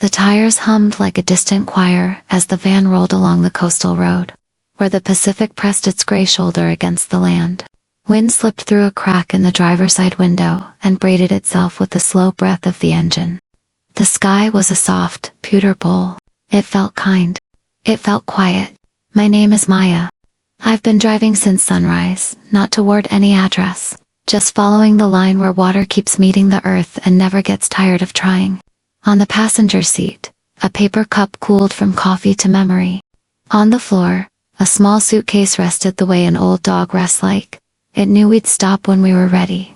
The tires hummed like a distant choir as the van rolled along the coastal road, where the Pacific pressed its gray shoulder against the land. Wind slipped through a crack in the driver's side window and braided itself with the slow breath of the engine. The sky was a soft, pewter bowl. It felt kind. It felt quiet. My name is Maya. I've been driving since sunrise, not toward any address, just following the line where water keeps meeting the earth and never gets tired of trying. On the passenger seat, a paper cup cooled from coffee to memory. On the floor, a small suitcase rested the way an old dog rests like. It knew we'd stop when we were ready.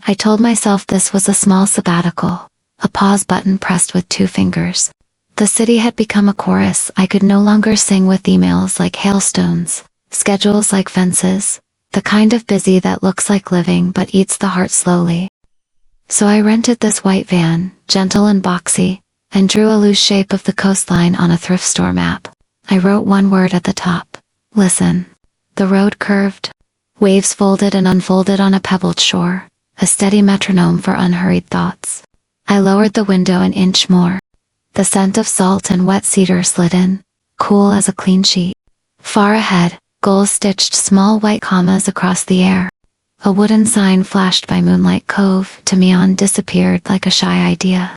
I told myself this was a small sabbatical, a pause button pressed with 2 fingers. The city had become a chorus I could no longer sing with, emails like hailstones, schedules like fences, the kind of busy that looks like living but eats the heart slowly. So I rented this white van, gentle and boxy, and drew a loose shape of the coastline on a thrift store map. I wrote one word at the top: listen. The road curved. Waves folded and unfolded on a pebbled shore, a steady metronome for unhurried thoughts. I lowered the window an inch more. The scent of salt and wet cedar slid in, cool as a clean sheet. Far ahead, gulls stitched small white commas across the air. A wooden sign flashed by Moonlight Cove to me on disappeared like a shy idea.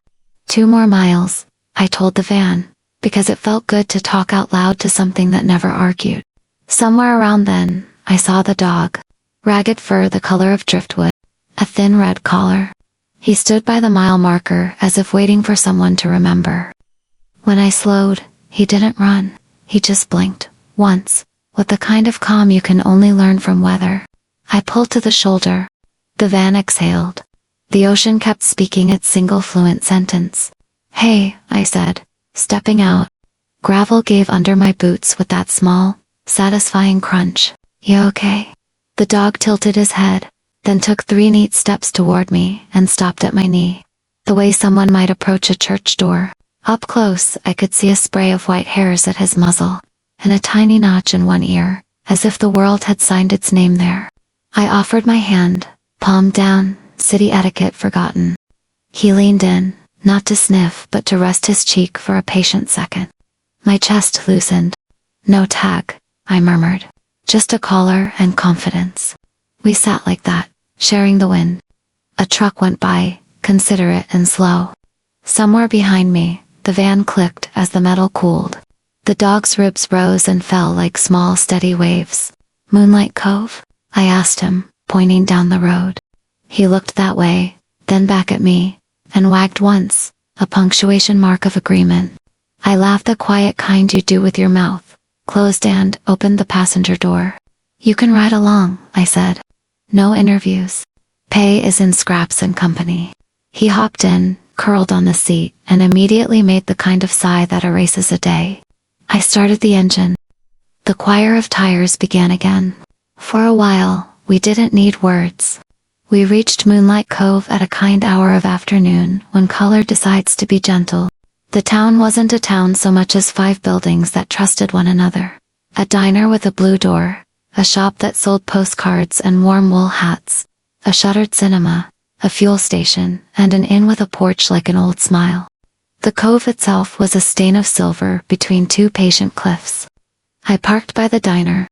2 more miles, I told the van, because it felt good to talk out loud to something that never argued. Somewhere around then, I saw the dog. Ragged fur the color of driftwood. A thin red collar. He stood by the mile marker as if waiting for someone to remember. When I slowed, he didn't run. He just blinked, once, with the kind of calm you can only learn from weather. I pulled to the shoulder. The van exhaled. The ocean kept speaking its single fluent sentence. Hey, I said, stepping out. Gravel gave under my boots with that small, satisfying crunch. You okay? The dog tilted his head, then took 3 neat steps toward me and stopped at my knee. The way someone might approach a church door. Up close, I could see a spray of white hairs at his muzzle, and a tiny notch in one ear, as if the world had signed its name there. I offered my hand, palm down, city etiquette forgotten. He leaned in, not to sniff but to rest his cheek for a patient second. My chest loosened. No tag, I murmured. Just a collar and confidence. We sat like that, sharing the wind. A truck went by, considerate and slow. Somewhere behind me, the van clicked as the metal cooled. The dog's ribs rose and fell like small steady waves. Moonlight Cove? I asked him, pointing down the road. He looked that way, then back at me, and wagged once, a punctuation mark of agreement. I laughed the quiet kind you do with your mouth, closed and opened the passenger door. You can ride along, I said. No interviews. Pay is in scraps and company. He hopped in, curled on the seat, and immediately made the kind of sigh that erases a day. I started the engine. The choir of tires began again. For a while, we didn't need words. We reached Moonlight Cove at a kind hour of afternoon when color decides to be gentle. The town wasn't a town so much as 5 buildings that trusted one another. A diner with a blue door, a shop that sold postcards and warm wool hats, a shuttered cinema, a fuel station, and an inn with a porch like an old smile. The cove itself was a stain of silver between 2 patient cliffs. I parked by the diner.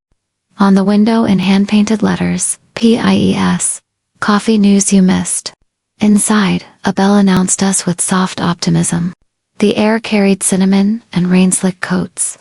On the window in hand-painted letters, PIES, Coffee News You Missed. Inside, a bell announced us with soft optimism. The air carried cinnamon and rain-slick coats.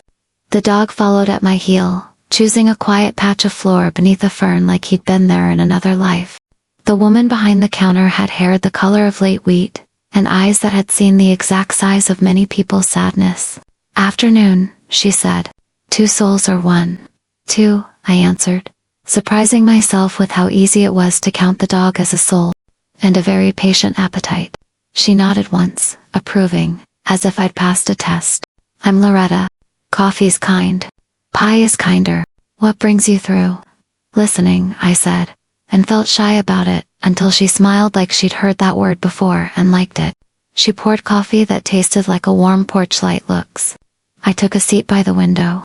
The dog followed at my heel, choosing a quiet patch of floor beneath a fern like he'd been there in another life. The woman behind the counter had hair the color of late wheat, and eyes that had seen the exact size of many people's sadness. Afternoon, she said. 2 souls or 1? 2, I answered, surprising myself with how easy it was to count the dog as a soul, and a very patient appetite. She nodded once, approving, as if I'd passed a test. I'm Loretta. Coffee's kind. Pie is kinder. What brings you through? Listening, I said, and felt shy about it, until she smiled like she'd heard that word before and liked it. She poured coffee that tasted like a warm porch light looks. I took a seat by the window.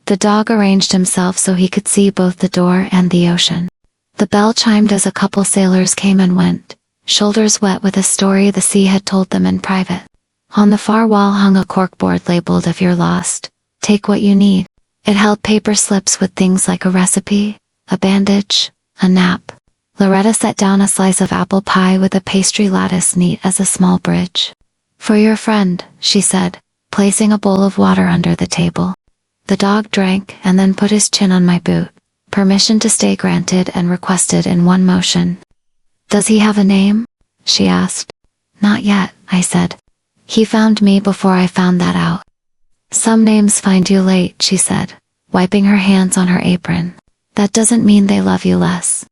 The dog arranged himself so he could see both the door and the ocean. The bell chimed as a couple sailors came and went, shoulders wet with a story the sea had told them in private. On the far wall hung a corkboard labeled "If you're lost, take what you need." It held paper slips with things like a recipe, a bandage, a nap. Loretta set down a slice of apple pie with a pastry lattice neat as a small bridge. "For your friend," she said, placing a bowl of water under the table. The dog drank and then put his chin on my boot. Permission to stay granted and requested in one motion. "Does he have a name?" she asked. "Not yet," I said. "He found me before I found that out." "Some names find you late," she said, wiping her hands on her apron. "That doesn't mean they love you less."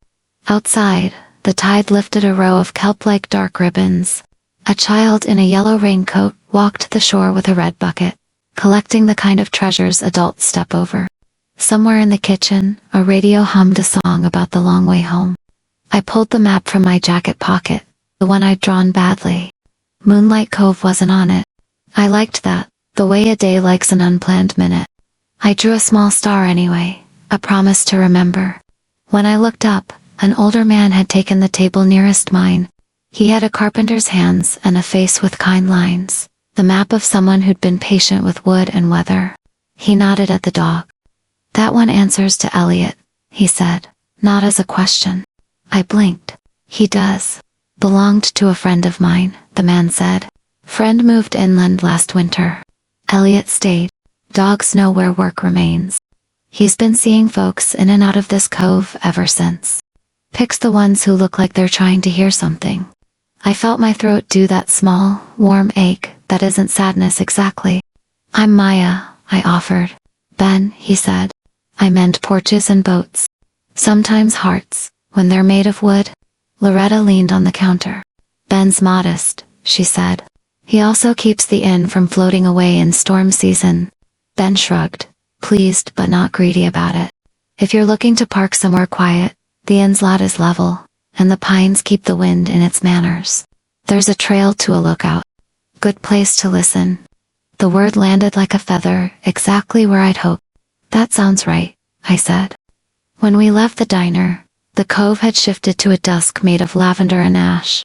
Outside, the tide lifted a row of kelp-like dark ribbons. A child in a yellow raincoat walked the shore with a red bucket, collecting the kind of treasures adults step over. Somewhere in the kitchen, a radio hummed a song about the long way home. I pulled the map from my jacket pocket, the one I'd drawn badly. Moonlight Cove wasn't on it. I liked that, the way a day likes an unplanned minute. I drew a small star anyway, a promise to remember. When I looked up, an older man had taken the table nearest mine. He had a carpenter's hands and a face with kind lines, the map of someone who'd been patient with wood and weather. He nodded at the dog. "That one answers to Elliot," he said, not as a question. I blinked. "He does. Belonged to a friend of mine," the man said. "Friend moved inland last winter. Elliot stayed. Dogs know where work remains. He's been seeing folks in and out of this cove ever since. Picks the ones who look like they're trying to hear something." I felt my throat do that small, warm ache that isn't sadness exactly. "I'm Maya," I offered. "Ben," he said. "I mend porches and boats. Sometimes hearts, when they're made of wood." Loretta leaned on the counter. "Ben's modest," she said. "He also keeps the inn from floating away in storm season." Ben shrugged, pleased but not greedy about it. "If you're looking to park somewhere quiet, the inn's lot is level, and the pines keep the wind in its manners. There's a trail to a lookout. Good place to listen." The word landed like a feather, exactly where I'd hoped. "That sounds right," I said. When we left the diner, the cove had shifted to a dusk made of lavender and ash.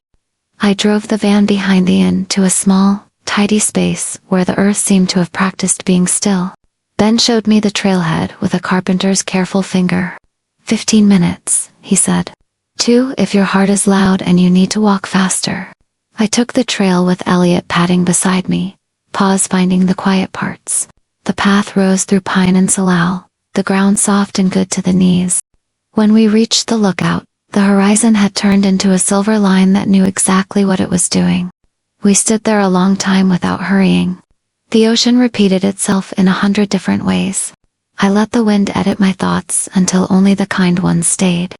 I drove the van behind the inn to a small, tidy space where the earth seemed to have practiced being still. Ben showed me the trailhead with a carpenter's careful finger. 15 minutes, he said. 2 if your heart is loud and you need to walk faster. I took the trail with Elliot padding beside me, paws finding the quiet parts. The path rose through pine and salal, the ground soft and good to the knees. When we reached the lookout, the horizon had turned into a silver line that knew exactly what it was doing. We stood there a long time without hurrying. The ocean repeated itself in 100 different ways. I let the wind edit my thoughts until only the kind ones stayed.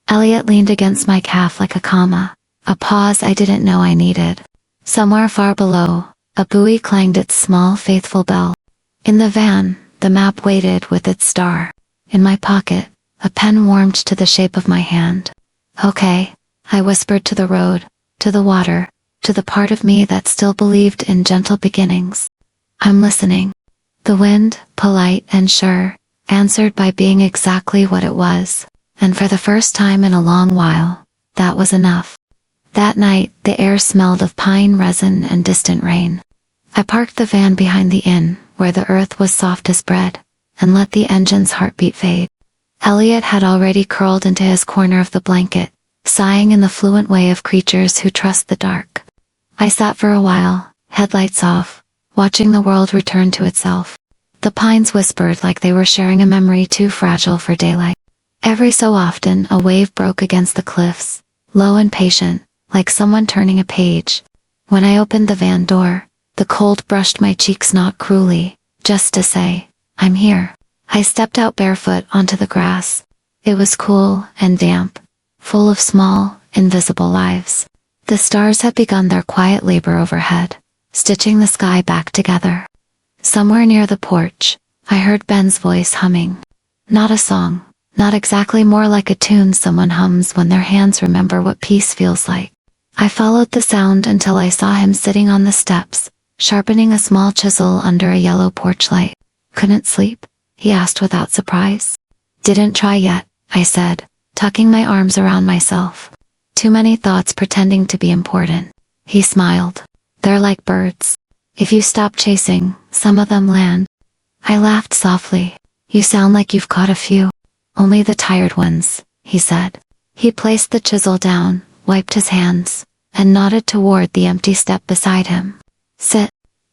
Elliot leaned against my calf like a comma, a pause I didn't know I needed. Somewhere far below, a buoy clanged its small, faithful bell. In the van, the map waited with its star. In my pocket, a pen warmed to the shape of my hand. Okay, I whispered to the road, to the water, to the part of me that still believed in gentle beginnings. I'm listening. The wind, polite and sure, answered by being exactly what it was, and for the first time in a long while, that was enough. That night, the air smelled of pine resin and distant rain. I parked the van behind the inn, where the earth was soft as bread, and let the engine's heartbeat fade. Elliot had already curled into his corner of the blanket, sighing in the fluent way of creatures who trust the dark. I sat for a while, headlights off, watching the world return to itself. The pines whispered like they were sharing a memory too fragile for daylight. Every so often a wave broke against the cliffs, low and patient, like someone turning a page. When I opened the van door, the cold brushed my cheeks not cruelly, just to say, I'm here. I stepped out barefoot onto the grass. It was cool and damp, full of small, invisible lives. The stars had begun their quiet labor overhead, stitching the sky back together. Somewhere near the porch, I heard Ben's voice humming. Not a song, not exactly, more like a tune someone hums when their hands remember what peace feels like. I followed the sound until I saw him sitting on the steps, sharpening a small chisel under a yellow porch light. Couldn't sleep? He asked without surprise. Didn't try yet, I said, tucking my arms around myself. Too many thoughts pretending to be important. He smiled. They're like birds. If you stop chasing, some of them land. I laughed softly. You sound like you've caught a few. Only the tired ones, he said. He placed the chisel down, wiped his hands, and nodded toward the empty step beside him. Sit.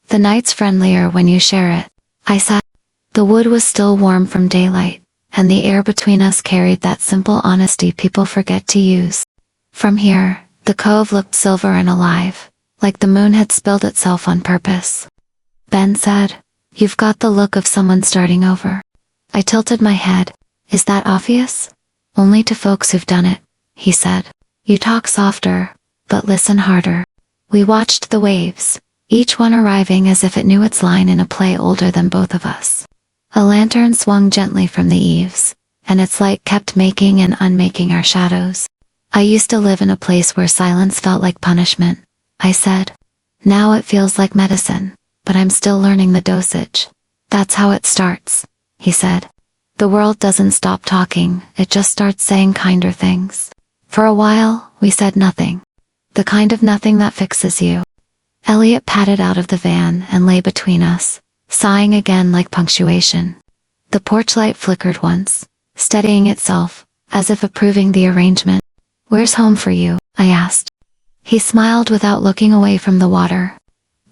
The night's friendlier when you share it. I sat. The wood was still warm from daylight, and the air between us carried that simple honesty people forget to use. From here, the cove looked silver and alive, like the moon had spilled itself on purpose. Ben said, "You've got the look of someone starting over." I tilted my head. Is that obvious? Only to folks who've done it, he said. You talk softer, but listen harder. We watched the waves, each one arriving as if it knew its line in a play older than both of us. A lantern swung gently from the eaves, and its light kept making and unmaking our shadows. I used to live in a place where silence felt like punishment, I said. Now it feels like medicine, but I'm still learning the dosage. That's how it starts, he said. The world doesn't stop talking, it just starts saying kinder things. For a while, we said nothing. The kind of nothing that fixes you. Elliot padded out of the van and lay between us, sighing again like punctuation. The porch light flickered once, steadying itself, as if approving the arrangement. Where's home for you? I asked. He smiled without looking away from the water.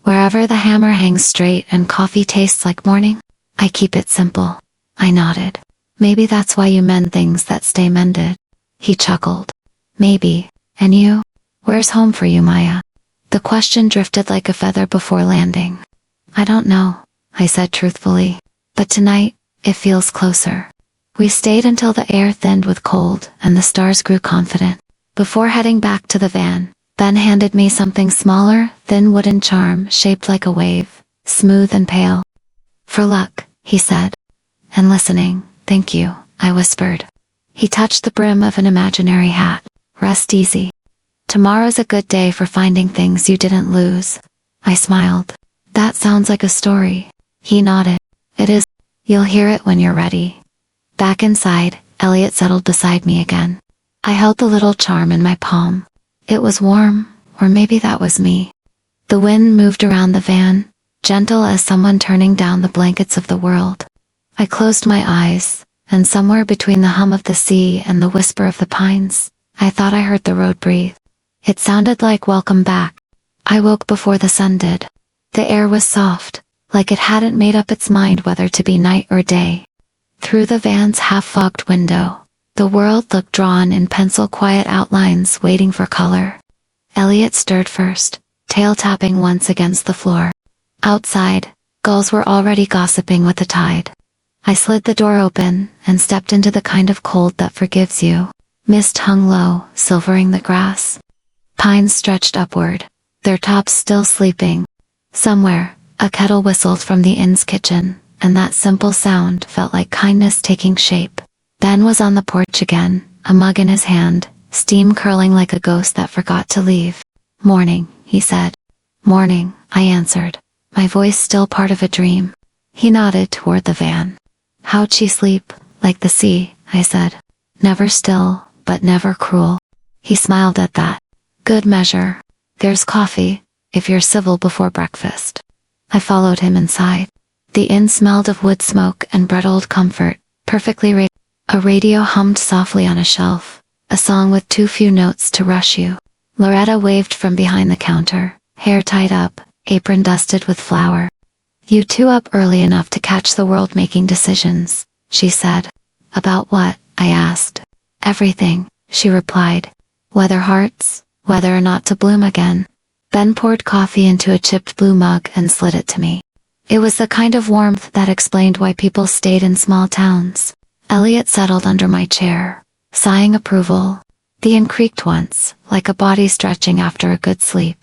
Wherever the hammer hangs straight and coffee tastes like morning, I keep it simple. I nodded. Maybe that's why you mend things that stay mended. He chuckled. Maybe. And you? Where's home for you, Maya? The question drifted like a feather before landing. I don't know, I said truthfully. But tonight, it feels closer. We stayed until the air thinned with cold and the stars grew confident. Before heading back to the van, Ben handed me something smaller, thin wooden charm shaped like a wave, smooth and pale. For luck, he said. And listening, thank you, I whispered. He touched the brim of an imaginary hat. Rest easy. Tomorrow's a good day for finding things you didn't lose. I smiled. That sounds like a story. He nodded. It is. You'll hear it when you're ready. Back inside, Elliot settled beside me again. I held the little charm in my palm. It was warm, or maybe that was me. The wind moved around the van, gentle as someone turning down the blankets of the world. I closed my eyes, and somewhere between the hum of the sea and the whisper of the pines, I thought I heard the road breathe. It sounded like welcome back. I woke before the sun did. The air was soft, like it hadn't made up its mind whether to be night or day. Through the van's half-fogged window, the world looked drawn in pencil-quiet outlines waiting for color. Elliot stirred first, tail tapping once against the floor. Outside, gulls were already gossiping with the tide. I slid the door open and stepped into the kind of cold that forgives you. Mist hung low, silvering the grass. Pines stretched upward, their tops still sleeping. Somewhere, a kettle whistled from the inn's kitchen, and that simple sound felt like kindness taking shape. Ben was on the porch again, a mug in his hand, steam curling like a ghost that forgot to leave. Morning, he said. Morning, I answered, my voice still part of a dream. He nodded toward the van. How'd she sleep? Like the sea, I said. Never still, but never cruel. He smiled at that. Good measure. There's coffee, if you're civil before breakfast. I followed him inside. The inn smelled of wood smoke and bread-old comfort, perfectly A radio hummed softly on a shelf, a song with too few notes to rush you. Loretta waved from behind the counter, hair tied up, apron dusted with flour. You two up early enough to catch the world making decisions, she said. About what? I asked. Everything, she replied. Whether hearts, whether or not to bloom again. Ben poured coffee into a chipped blue mug and slid it to me. It was the kind of warmth that explained why people stayed in small towns. Elliot settled under my chair, sighing approval. The inn creaked once, like a body stretching after a good sleep.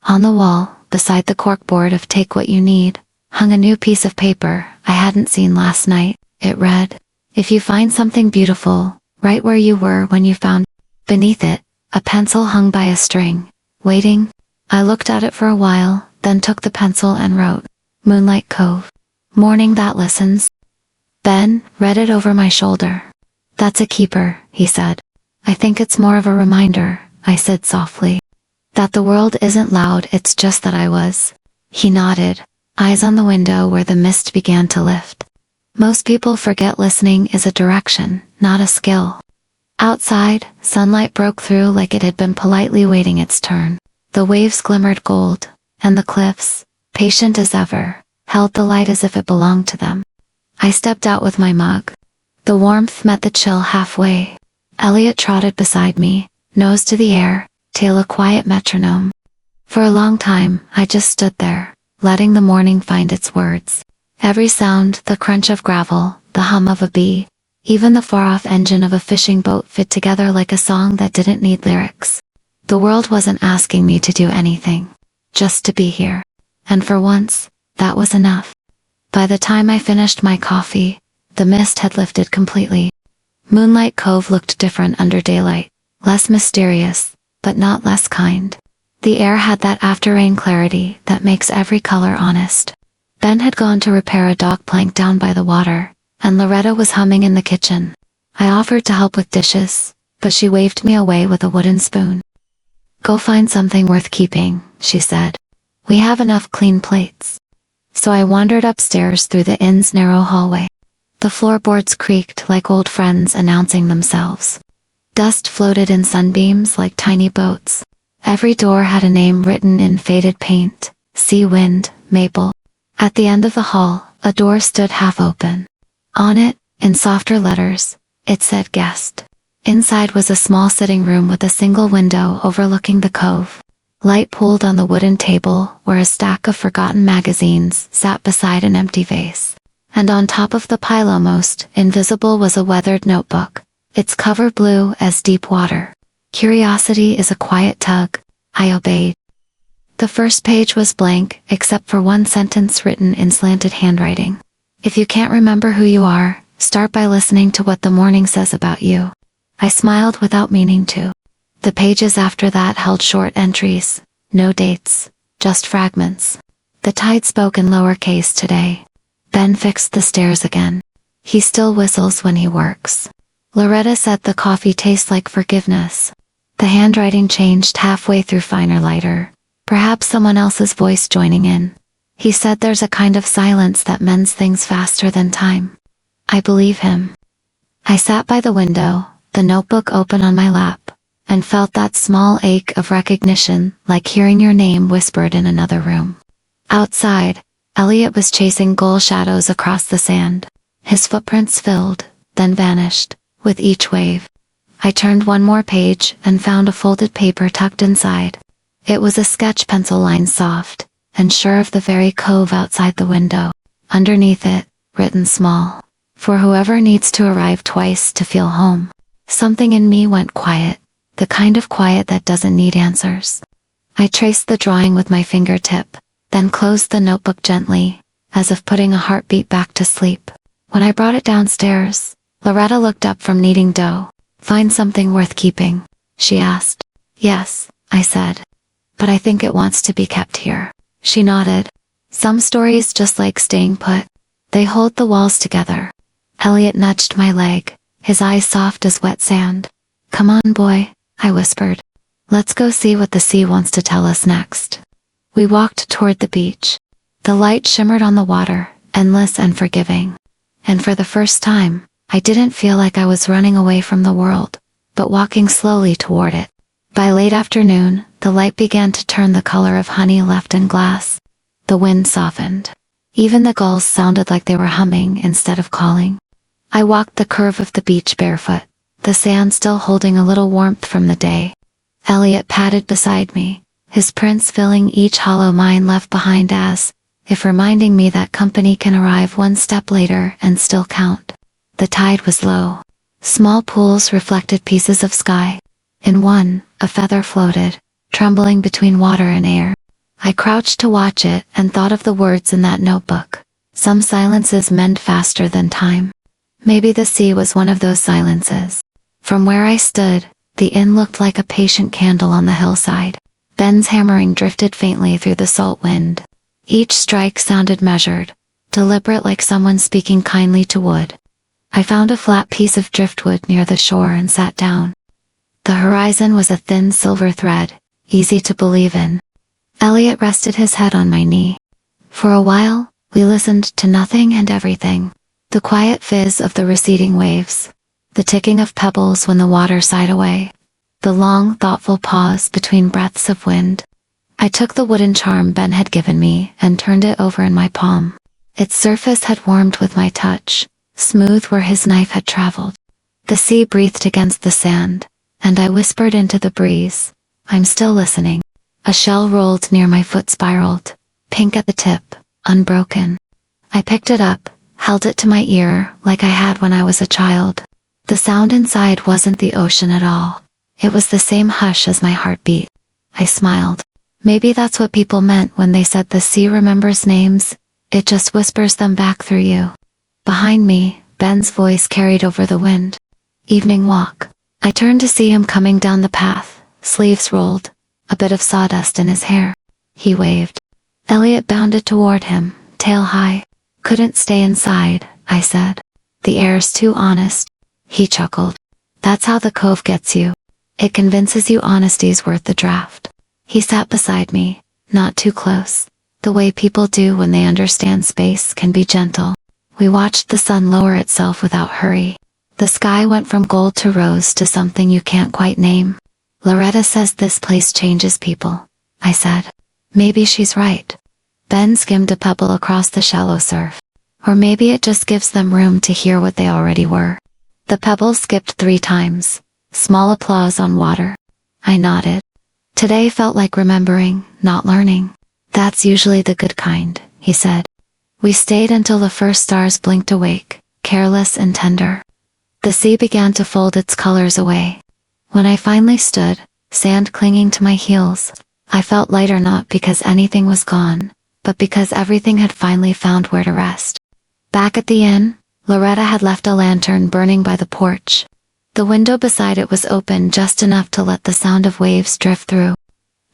On the wall, beside the corkboard of Take What You Need, hung a new piece of paper I hadn't seen last night. It read, If you find something beautiful, right where you were when you found. Beneath it, a pencil hung by a string, waiting. I looked at it for a while, then took the pencil and wrote, Moonlight Cove. Morning that listens. Ben read it over my shoulder. That's a keeper, he said. I think it's more of a reminder, I said softly. That the world isn't loud, it's just that I was. He nodded, eyes on the window where the mist began to lift. Most people forget listening is a direction, not a skill. Outside, sunlight broke through like it had been politely waiting its turn. The waves glimmered gold, and the cliffs, patient as ever, held the light as if it belonged to them. I stepped out with my mug. The warmth met the chill halfway. Elliot trotted beside me, nose to the air, tail a quiet metronome. For a long time, I just stood there, letting the morning find its words. Every sound, the crunch of gravel, the hum of a bee, even the far-off engine of a fishing boat fit together like a song that didn't need lyrics. The world wasn't asking me to do anything, just to be here. And for once, that was enough. By the time I finished my coffee, the mist had lifted completely. Moonlight Cove looked different under daylight, less mysterious, but not less kind. The air had that after-rain clarity that makes every color honest. Ben had gone to repair a dock plank down by the water, and Loretta was humming in the kitchen. I offered to help with dishes, but she waved me away with a wooden spoon. "Go find something worth keeping," she said. "We have enough clean plates." So I wandered upstairs through the inn's narrow hallway. The floorboards creaked like old friends announcing themselves. Dust floated in sunbeams like tiny boats. Every door had a name written in faded paint: Sea Wind, Maple. At the end of the hall, a door stood half open. On it, in softer letters, it said guest. Inside was a small sitting room with a single window overlooking the cove. Light pooled on the wooden table where a stack of forgotten magazines sat beside an empty vase. And on top of the pile almost invisible was a weathered notebook, its cover blue as deep water. Curiosity is a quiet tug, I obeyed. The first page was blank, except for one sentence written in slanted handwriting. "If you can't remember who you are, start by listening to what the morning says about you." I smiled without meaning to. The pages after that held short entries, no dates, just fragments. The tide spoke in lowercase today. Ben fixed the stairs again. He still whistles when he works. Loretta said the coffee tastes like forgiveness. The handwriting changed halfway through finer lighter, perhaps someone else's voice joining in. He said there's a kind of silence that mends things faster than time. I believe him. I sat by the window, the notebook open on my lap, and felt that small ache of recognition, like hearing your name whispered in another room. Outside, Elliot was chasing gull shadows across the sand. His footprints filled, then vanished, with each wave. I turned one more page and found a folded paper tucked inside. It was a sketch pencil line soft, and sure of the very cove outside the window. Underneath it, written small, "For whoever needs to arrive twice to feel home." Something in me went quiet, the kind of quiet that doesn't need answers. I traced the drawing with my fingertip, then closed the notebook gently, as if putting a heartbeat back to sleep. When I brought it downstairs, Loretta looked up from kneading dough. "Find something worth keeping?" she asked. "Yes," I said. "But I think it wants to be kept here." She nodded. "Some stories just like staying put. They hold the walls together." Elliot nudged my leg, his eyes soft as wet sand. "Come on, boy," I whispered. "Let's go see what the sea wants to tell us next." We walked toward the beach. The light shimmered on the water, endless and forgiving. And for the first time, I didn't feel like I was running away from the world, but walking slowly toward it. By late afternoon, the light began to turn the color of honey left in glass. The wind softened. Even the gulls sounded like they were humming instead of calling. I walked the curve of the beach barefoot, the sand still holding a little warmth from the day. Elliot padded beside me, his prints filling each hollow mine left behind as if reminding me that company can arrive one step later and still count. The tide was low. Small pools reflected pieces of sky. In one, a feather floated, trembling between water and air. I crouched to watch it and thought of the words in that notebook. Some silences mend faster than time. Maybe the sea was one of those silences. From where I stood, the inn looked like a patient candle on the hillside. Ben's hammering drifted faintly through the salt wind. Each strike sounded measured, deliberate, like someone speaking kindly to wood. I found a flat piece of driftwood near the shore and sat down. The horizon was a thin silver thread, easy to believe in. Elliot rested his head on my knee. For a while, we listened to nothing and everything. The quiet fizz of the receding waves, the ticking of pebbles when the water sighed away, the long, thoughtful pause between breaths of wind. I took the wooden charm Ben had given me and turned it over in my palm. Its surface had warmed with my touch, smooth where his knife had traveled. The sea breathed against the sand, and I whispered into the breeze, "I'm still listening." A shell rolled near my foot, spiraled, pink at the tip, unbroken. I picked it up, held it to my ear like I had when I was a child. The sound inside wasn't the ocean at all. It was the same hush as my heartbeat. I smiled. Maybe that's what people meant when they said the sea remembers names. It just whispers them back through you. Behind me, Ben's voice carried over the wind. "Evening walk." I turned to see him coming down the path, sleeves rolled, a bit of sawdust in his hair. He waved. Elliot bounded toward him, tail high. "Couldn't stay inside," I said. "The air's too honest." He chuckled. "That's how the cove gets you. It convinces you honesty's worth the draft." He sat beside me, not too close. The way people do when they understand space can be gentle. We watched the sun lower itself without hurry. The sky went from gold to rose to something you can't quite name. "Loretta says this place changes people," I said. Maybe she's right. Ben skimmed a pebble across the shallow surf. Or maybe it just gives them room to hear what they already were. The pebble skipped 3 times. Small applause on water. I nodded. Today felt like remembering, not learning. "That's usually the good kind," he said. We stayed until the first stars blinked awake, careless and tender. The sea began to fold its colors away. When I finally stood, sand clinging to my heels, I felt lighter, not because anything was gone, but because everything had finally found where to rest. Back at the inn, Loretta had left a lantern burning by the porch. The window beside it was open just enough to let the sound of waves drift through.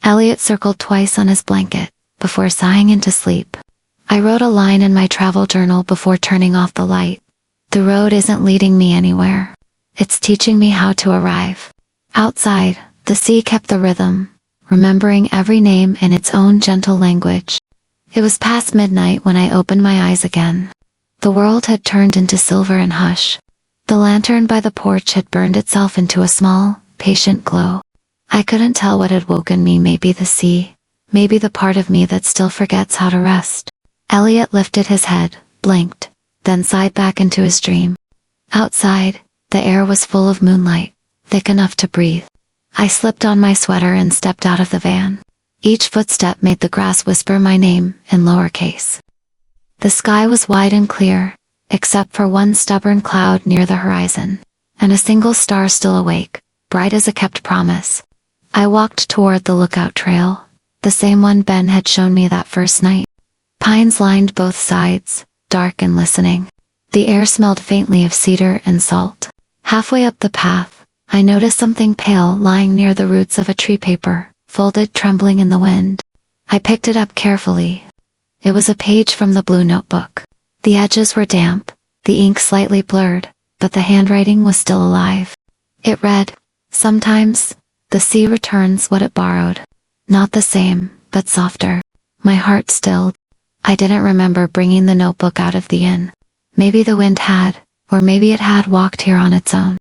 Elliot circled twice on his blanket, before sighing into sleep. I wrote a line in my travel journal before turning off the light. "The road isn't leading me anywhere. It's teaching me how to arrive." Outside, the sea kept the rhythm, remembering every name in its own gentle language. It was past midnight when I opened my eyes again. The world had turned into silver and hush. The lantern by the porch had burned itself into a small, patient glow. I couldn't tell what had woken me, maybe the sea, maybe the part of me that still forgets how to rest. Elliot lifted his head, blinked, then sighed back into his dream. Outside, the air was full of moonlight, thick enough to breathe. I slipped on my sweater and stepped out of the van. Each footstep made the grass whisper my name in lowercase. The sky was wide and clear, except for one stubborn cloud near the horizon, and a single star still awake, bright as a kept promise. I walked toward the lookout trail, the same one Ben had shown me that first night. Pines lined both sides, dark and listening. The air smelled faintly of cedar and salt. Halfway up the path, I noticed something pale lying near the roots of a tree, paper, folded, trembling in the wind. I picked it up carefully. It was a page from the blue notebook. The edges were damp, the ink slightly blurred, but the handwriting was still alive. It read, "Sometimes, the sea returns what it borrowed. Not the same, but softer." My heart stilled. I didn't remember bringing the notebook out of the inn. Maybe the wind had, or maybe it had walked here on its own.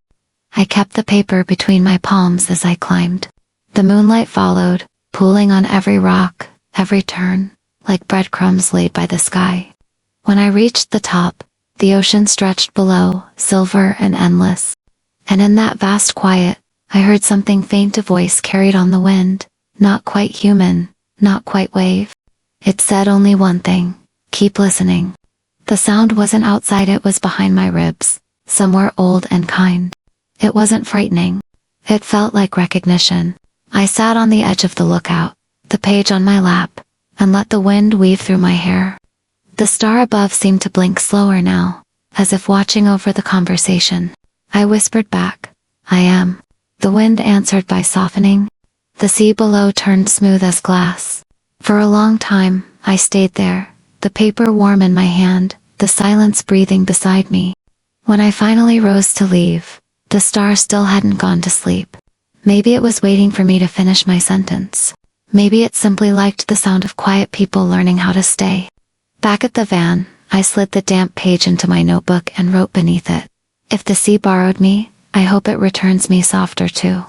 I kept the paper between my palms as I climbed. The moonlight followed, pooling on every rock, every turn, like breadcrumbs laid by the sky. When I reached the top, the ocean stretched below, silver and endless. And in that vast quiet, I heard something faint, a voice carried on the wind, not quite human, not quite wave. It said only one thing: keep listening. The sound wasn't outside, it was behind my ribs, somewhere old and kind. It wasn't frightening. It felt like recognition. I sat on the edge of the lookout, the page on my lap, and let the wind weave through my hair. The star above seemed to blink slower now, as if watching over the conversation. I whispered back, "I am." The wind answered by softening. The sea below turned smooth as glass. For a long time, I stayed there, the paper warm in my hand, the silence breathing beside me. When I finally rose to leave, the star still hadn't gone to sleep. Maybe it was waiting for me to finish my sentence. Maybe it simply liked the sound of quiet people learning how to stay. Back at the van, I slid the damp page into my notebook and wrote beneath it, "If the sea borrowed me, I hope it returns me softer too."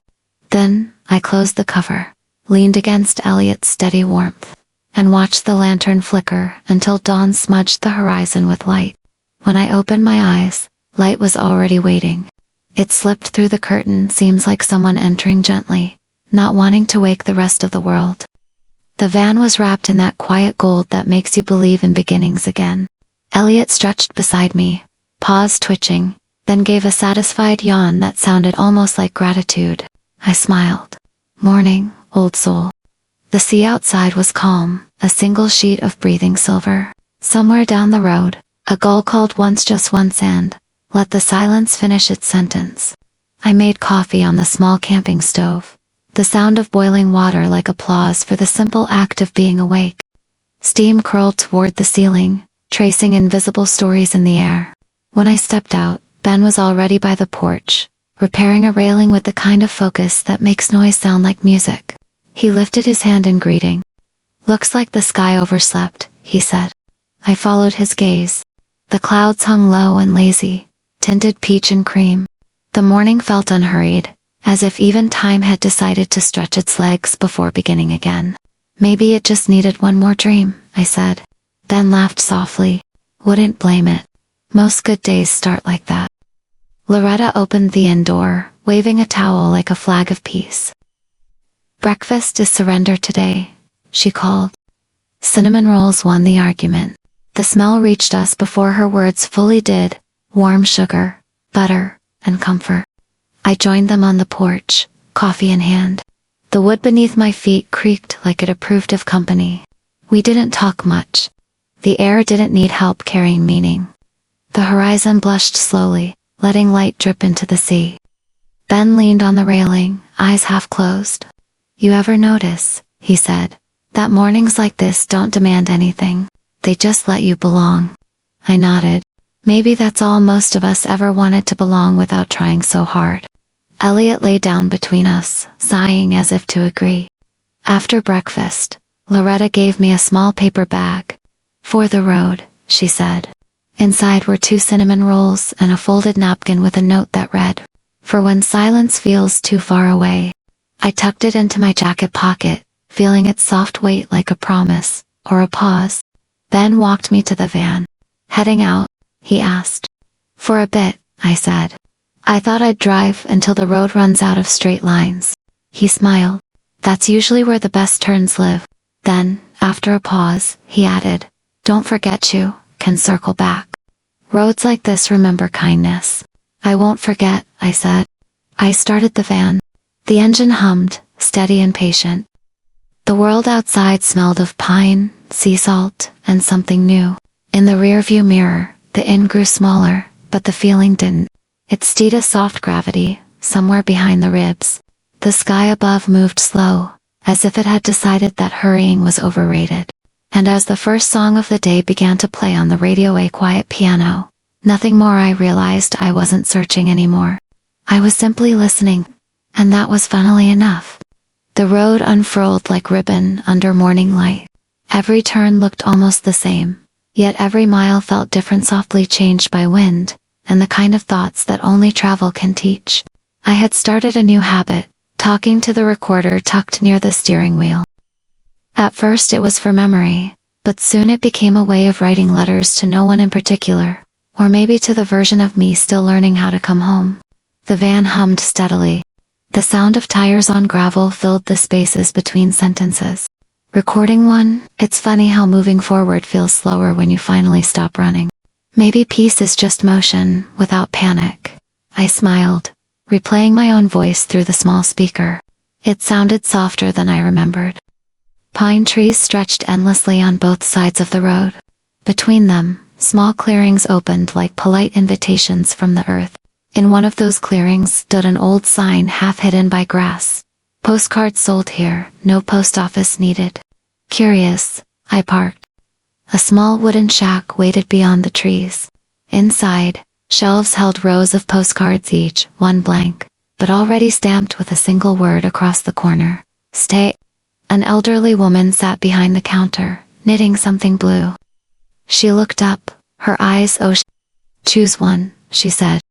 Then, I closed the cover, leaned against Elliot's steady warmth, and watched the lantern flicker until dawn smudged the horizon with light. When I opened my eyes, light was already waiting. It slipped through the curtain, seems like someone entering gently, not wanting to wake the rest of the world. The van was wrapped in that quiet gold that makes you believe in beginnings again. Elliot stretched beside me, paws twitching, then gave a satisfied yawn that sounded almost like gratitude. I smiled. "Morning, old soul." The sea outside was calm, a single sheet of breathing silver. Somewhere down the road, a gull called once, just once, and let the silence finish its sentence. I made coffee on the small camping stove, the sound of boiling water like applause for the simple act of being awake. Steam curled toward the ceiling, tracing invisible stories in the air. When I stepped out, Ben was already by the porch, repairing a railing with the kind of focus that makes noise sound like music. He lifted his hand in greeting. "Looks like the sky overslept," he said. I followed his gaze. The clouds hung low and lazy, tinted peach and cream. The morning felt unhurried, as if even time had decided to stretch its legs before beginning again. "Maybe it just needed one more dream," I said. Ben laughed softly. "Wouldn't blame it. Most good days start like that." Loretta opened the inn door, waving a towel like a flag of peace. "Breakfast is surrender today," she called. Cinnamon rolls won the argument. The smell reached us before her words fully did. Warm sugar, butter, and comfort. I joined them on the porch, coffee in hand. The wood beneath my feet creaked like it approved of company. We didn't talk much. The air didn't need help carrying meaning. The horizon blushed slowly, letting light drip into the sea. Ben leaned on the railing, eyes half closed. "You ever notice," he said, "that mornings like this don't demand anything. They just let you belong?" I nodded. Maybe that's all most of us ever wanted, to belong without trying so hard. Elliot lay down between us, sighing as if to agree. After breakfast, Loretta gave me a small paper bag. "For the road," she said. Inside were 2 cinnamon rolls and a folded napkin with a note that read, "For when silence feels too far away." I tucked it into my jacket pocket, feeling its soft weight like a promise, or a pause. Ben walked me to the van. "Heading out?" he asked. "For a bit," I said. "I thought I'd drive until the road runs out of straight lines." He smiled. "That's usually where the best turns live." Then, after a pause, he added, "Don't forget you can circle back. Roads like this remember kindness." "I won't forget," I said. I started the van. The engine hummed, steady and patient. The world outside smelled of pine, sea salt, and something new. In the rearview mirror, the inn grew smaller, but the feeling didn't. It stayed a soft gravity, somewhere behind the ribs. The sky above moved slow, as if it had decided that hurrying was overrated. And as the first song of the day began to play on the radio, a quiet piano, nothing more, I realized I wasn't searching anymore. I was simply listening, and that was funnily enough. The road unfurled like ribbon under morning light. Every turn looked almost the same, yet every mile felt different, softly changed by wind, and the kind of thoughts that only travel can teach. I had started a new habit, talking to the recorder tucked near the steering wheel. At first it was for memory, but soon it became a way of writing letters to no one in particular, or maybe to the version of me still learning how to come home. The van hummed steadily. The sound of tires on gravel filled the spaces between sentences. Recording 1, it's funny how moving forward feels slower when you finally stop running. Maybe peace is just motion, without panic. I smiled, replaying my own voice through the small speaker. It sounded softer than I remembered. Pine trees stretched endlessly on both sides of the road. Between them, small clearings opened like polite invitations from the earth. In one of those clearings stood an old sign half hidden by grass. "Postcards sold here, no post office needed." Curious, I parked. A small wooden shack waited beyond the trees. Inside, shelves held rows of postcards, each one blank, but already stamped with a single word across the corner. "Stay." An elderly woman sat behind the counter, knitting something blue. She looked up, her eyes ocean. Choose one, she said.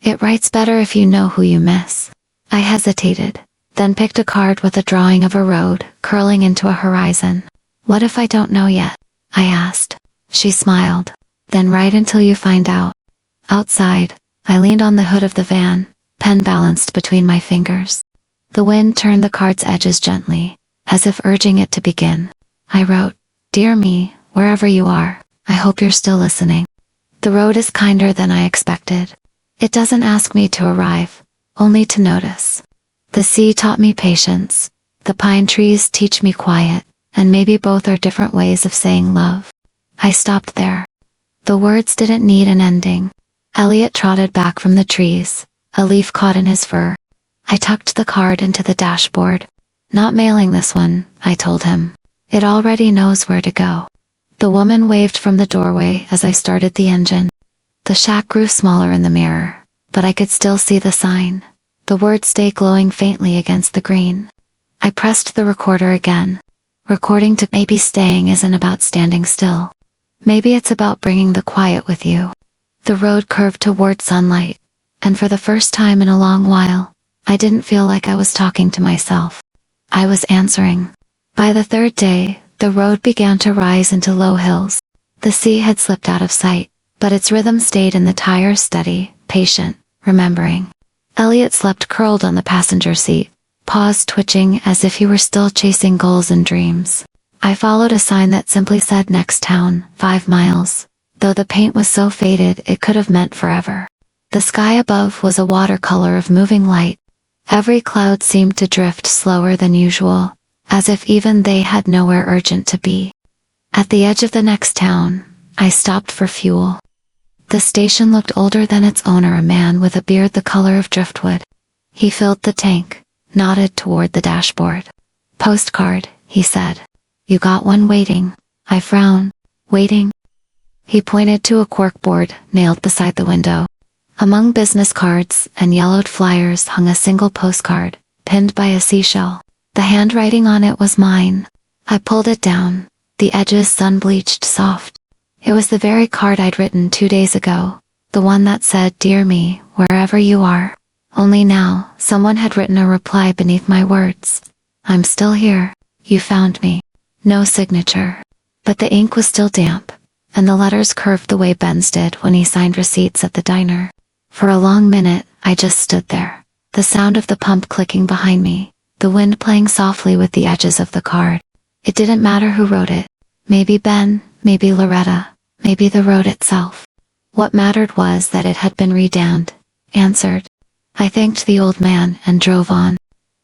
It writes better if you know who you miss. I hesitated, then picked a card with a drawing of a road curling into a horizon. What if I don't know yet? I asked. She smiled. Then write until you find out. Outside, I leaned on the hood of the van, pen balanced between my fingers. The wind turned the card's edges gently, as if urging it to begin. I wrote, Dear me, wherever you are, I hope you're still listening. The road is kinder than I expected. It doesn't ask me to arrive, only to notice. The sea taught me patience. The pine trees teach me quiet, and maybe both are different ways of saying love. I stopped there. The words didn't need an ending. Elliot trotted back from the trees, a leaf caught in his fur. I tucked the card into the dashboard. Not mailing this one, I told him. It already knows where to go. The woman waved from the doorway as I started the engine. The shack grew smaller in the mirror, but I could still see the sign. The words stay glowing faintly against the green. I pressed the recorder again. Recording to maybe staying isn't about standing still. Maybe it's about bringing the quiet with you. The road curved toward sunlight, and for the first time in a long while, I didn't feel like I was talking to myself. I was answering. By the third day, the road began to rise into low hills. The sea had slipped out of sight, but its rhythm stayed in the tire, steady, patient, remembering. Elliot slept curled on the passenger seat, paws twitching as if he were still chasing goals and dreams. I followed a sign that simply said next town, 5 miles. Though the paint was so faded it could have meant forever. The sky above was a watercolor of moving light. Every cloud seemed to drift slower than usual, as if even they had nowhere urgent to be. At the edge of the next town, I stopped for fuel. The station looked older than its owner, a man with a beard the color of driftwood. He filled the tank, nodded toward the dashboard. Postcard, he said. You got one waiting. I frowned. Waiting? He pointed to a corkboard nailed beside the window. Among business cards and yellowed flyers hung a single postcard, pinned by a seashell. The handwriting on it was mine. I pulled it down, the edges sun-bleached soft. It was the very card I'd written 2 days ago, the one that said, Dear me, wherever you are. Only now, someone had written a reply beneath my words. I'm still here. You found me. No signature. But the ink was still damp, and the letters curved the way Ben's did when he signed receipts at the diner. For a long minute, I just stood there, the sound of the pump clicking behind me, the wind playing softly with the edges of the card. It didn't matter who wrote it. Maybe Ben, maybe Loretta, maybe the road itself. What mattered was that it had been redamned, answered. I thanked the old man and drove on.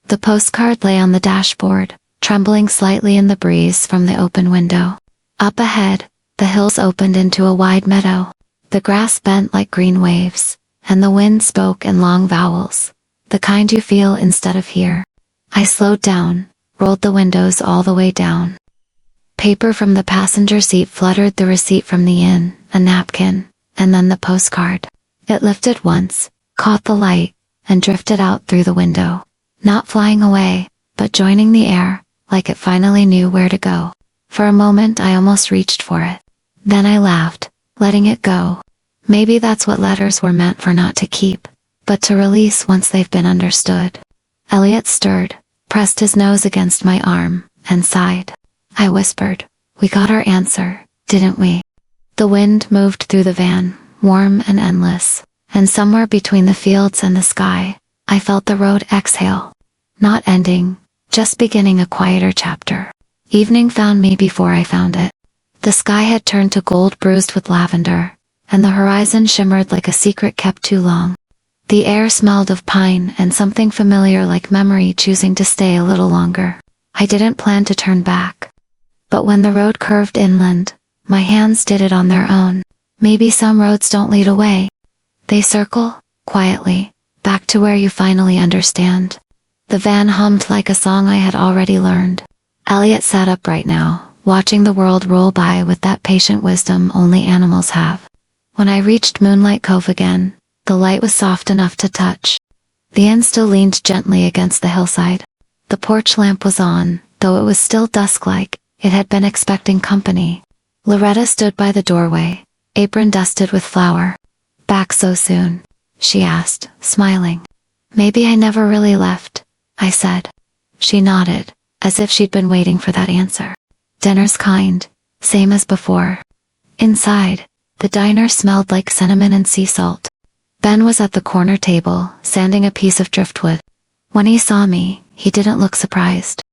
The postcard lay on the dashboard, trembling slightly in the breeze from the open window. Up ahead, the hills opened into a wide meadow. The grass bent like green waves, and the wind spoke in long vowels, the kind you feel instead of hear. I slowed down, rolled the windows all the way down. Paper from the passenger seat fluttered, the receipt from the inn, a napkin, and then the postcard. It lifted once, caught the light, and drifted out through the window. Not flying away, but joining the air, like it finally knew where to go. For a moment I almost reached for it. Then I laughed, letting it go. Maybe that's what letters were meant for, not to keep, but to release once they've been understood. Elliot stirred, pressed his nose against my arm, and sighed. I whispered, We got our answer, didn't we? The wind moved through the van, warm and endless, and somewhere between the fields and the sky, I felt the road exhale. Not ending, just beginning a quieter chapter. Evening found me before I found it. The sky had turned to gold bruised with lavender, and the horizon shimmered like a secret kept too long. The air smelled of pine and something familiar like memory choosing to stay a little longer. I didn't plan to turn back. But when the road curved inland, my hands did it on their own. Maybe some roads don't lead away. They circle, quietly, back to where you finally understand. The van hummed like a song I had already learned. Elliot sat upright now, watching the world roll by with that patient wisdom only animals have. When I reached Moonlight Cove again, the light was soft enough to touch. The inn still leaned gently against the hillside. The porch lamp was on, though it was still dusk-like. It had been expecting company. Loretta stood by the doorway, apron dusted with flour. Back so soon? She asked, smiling. Maybe I never really left, I said. She nodded, as if she'd been waiting for that answer. Dinner's kind, same as before. Inside, the diner smelled like cinnamon and sea salt. Ben was at the corner table, sanding a piece of driftwood. When he saw me, he didn't look surprised.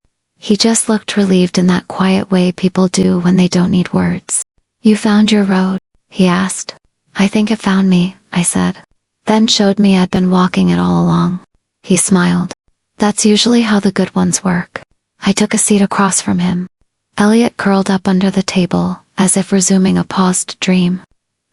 He just looked relieved in that quiet way people do when they don't need words. You found your road? He asked. I think it found me, I said. Then showed me I'd been walking it all along. He smiled. That's usually how the good ones work. I took a seat across from him. Elliot curled up under the table, as if resuming a paused dream.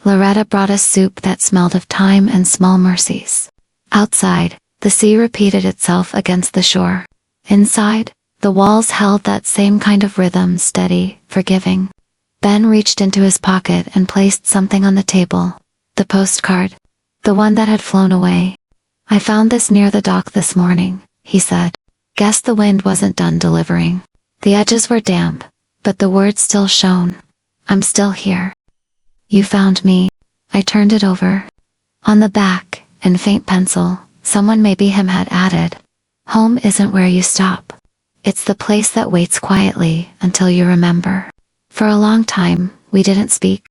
Loretta brought us soup that smelled of thyme and small mercies. Outside, the sea repeated itself against the shore. Inside, the walls held that same kind of rhythm, steady, forgiving. Ben reached into his pocket and placed something on the table. The postcard. The one that had flown away. I found this near the dock this morning, he said. Guess the wind wasn't done delivering. The edges were damp, but the words still shone. I'm still here. You found me. I turned it over. On the back, in faint pencil, someone, maybe him, had added, home isn't where you stop. It's the place that waits quietly until you remember. For a long time, we didn't speak.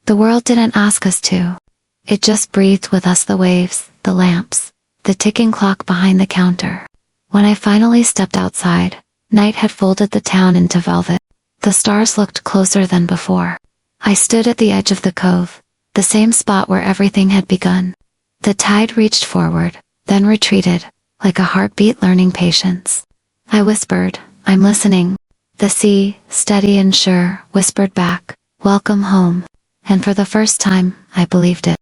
The world didn't ask us to. It just breathed with us, the waves, the lamps, the ticking clock behind the counter. When I finally stepped outside, night had folded the town into velvet. The stars looked closer than before. I stood at the edge of the cove, the same spot where everything had begun. The tide reached forward, then retreated, like a heartbeat learning patience. I whispered, I'm listening. The sea, steady and sure, whispered back, welcome home. And for the first time, I believed it.